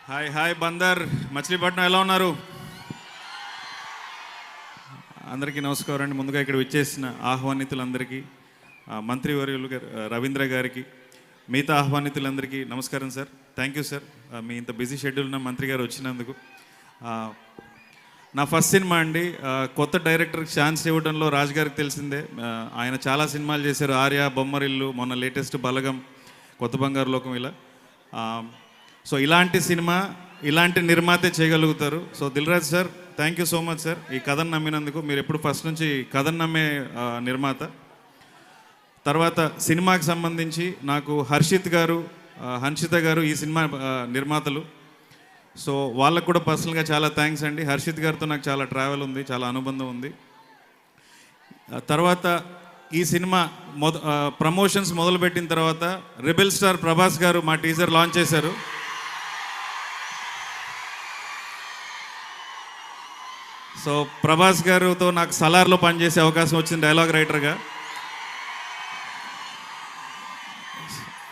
Hi hi Bandar Machilipatnam ఎలా ఉన్నారు? అందరికీ నమస్కారం అండి. ముందుగా ఇక్కడ విచ్చేసిన ఆహ్వానితులందరికీ, మంత్రివర్యులు రవీంద్ర గారికి, మిగతా ఆహ్వానితులందరికీ నమస్కారం సార్. థ్యాంక్ యూ సార్, మీ ఇంత బిజీ షెడ్యూల్ ఉన్న మంత్రి గారు వచ్చినందుకు. నా ఫస్ట్ సినిమా అండి. కొత్త డైరెక్టర్కి ఛాన్స్ ఇవ్వడంలో రాజు గారికి తెలిసిందే. ఆయన చాలా సినిమాలు చేశారు, ఆర్య, బొమ్మరిల్లు, మొన్న లేటెస్ట్ బలగం, కొత్త బంగారు లోకం, ఇలా. సో ఇలాంటి సినిమా ఇలాంటి నిర్మాతే చేయగలుగుతారు. So Dil Raju sir, thank you so much sir, ఈ కథను నమ్మినందుకు. మీరు ఎప్పుడు ఫస్ట్ నుంచి కథను నమ్మే నిర్మాత. తర్వాత సినిమాకి సంబంధించి నాకు హర్షిత్ గారు, హన్షిత గారు ఈ సినిమా నిర్మాతలు. సో వాళ్ళకు కూడా పర్సనల్గా చాలా థ్యాంక్స్ అండి. హర్షిత్ గారితో నాకు చాలా ట్రావెల్ ఉంది, చాలా అనుబంధం ఉంది. తర్వాత ఈ సినిమా ప్రమోషన్స్ మొదలుపెట్టిన తర్వాత రెబెల్ స్టార్ ప్రభాస్ గారు మా టీజర్ లాంచ్ చేశారు. సో ప్రభాస్ గారితో నాకు సలార్లో పనిచేసే అవకాశం వచ్చింది, డైలాగ్ రైటర్గా.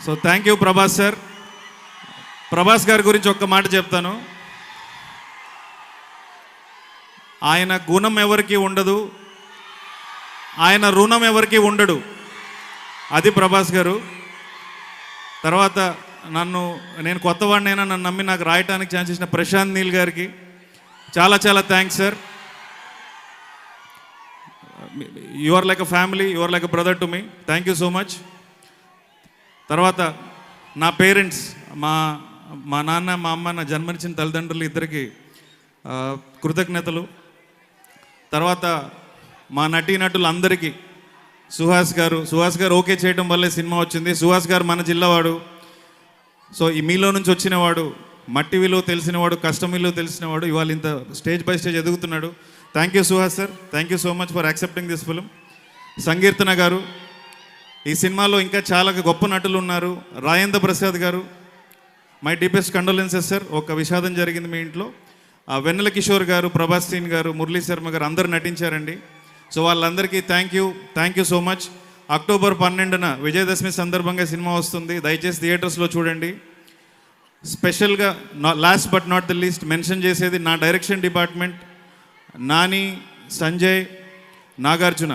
So thank you Prabhas sir. Prabhas గారి గురించి ఒక్క మాట చెప్తాను. ఆయన గుణం ఎవరికి ఉండదు, ఆయన రుణం ఎవరికి ఉండడు, అది ప్రభాస్ గారు. తర్వాత నేను కొత్తవాడినైనా నన్ను నమ్మి నాకు రాయటానికి ఛాన్స్ ఇచ్చిన ప్రశాంత్ నీల్ గారికి చాలా చాలా thanks sir. You are like a family, you are like a brother to me. Thank you so much. తర్వాత నా పేరెంట్స్, మా నాన్న మా అమ్మ, నా జన్మనిచ్చిన తల్లిదండ్రులు ఇద్దరికి కృతజ్ఞతలు. తర్వాత మా నటీనటులు అందరికీ, సుహాస్ గారు ఓకే చేయడం వల్లే సినిమా వచ్చింది. సుహాస్ గారు మన జిల్లావాడు. సో ఈ మీలో నుంచి వచ్చినవాడు, మట్టి విలువ తెలిసినవాడు, కష్టం విలువ తెలిసినవాడు, ఇవాళ ఇంత స్టేజ్ బై స్టేజ్ ఎదుగుతున్నాడు. Thank you Suhas sir, thank you so much for accepting this film. Sankeerthana గారు, ఈ సినిమాలో ఇంకా చాలా గొప్ప నటులు ఉన్నారు. రాజేంద్ర ప్రసాద్ గారు, మై డీపెస్ట్ కండోలెన్సెస్ సార్. ఒక విషాదం జరిగింది మీ ఇంట్లో. వెన్నెల కిషోర్ గారు, ప్రభాస్ సీన్ గారు, మురళీ శర్మ గారు అందరూ నటించారండి. సో వాళ్ళందరికీ thank you so much. October 12న విజయదశమి సందర్భంగా సినిమా వస్తుంది, దయచేసి థియేటర్స్లో చూడండి. స్పెషల్గా last but not the least mention చేసేది నా డైరెక్షన్ డిపార్ట్మెంట్, నాని, సంజయ్, నాగార్జున,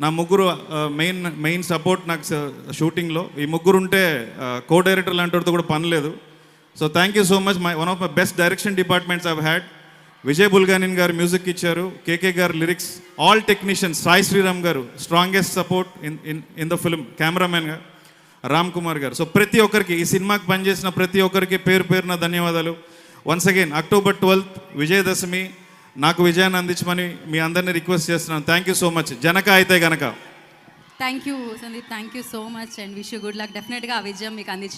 నా ముగ్గురు మెయిన్ సపోర్ట్ నాకు షూటింగ్లో. ఈ ముగ్గురు ఉంటే కో డైరెక్టర్ లాంటితో కూడా పని లేదు. So thank you so much. One of my best direction departments I've had. Vijay Bulganin గారు మ్యూజిక్ ఇచ్చారు, కేకే గారు lyrics, all technicians, Sai Sriram గారు strongest support in the film, కెమెరామెన్గా రామ్ కుమార్ గారు. సో ప్రతి ఒక్కరికి, ఈ సినిమాకి పనిచేసిన ప్రతి ఒక్కరికి పేరు పేరున ధన్యవాదాలు. Once again October 12th Vijayadashami, నాకు విజయాన్ని అందించమని మీ అందరినీ రిక్వెస్ట్ చేస్తున్నాను. Thank you so much. Janaka అయితే గనక. Thank you Sandeep, thank you so much and wish you good luck. డెఫినెట్గా ఆ విజయం మీకు అందించి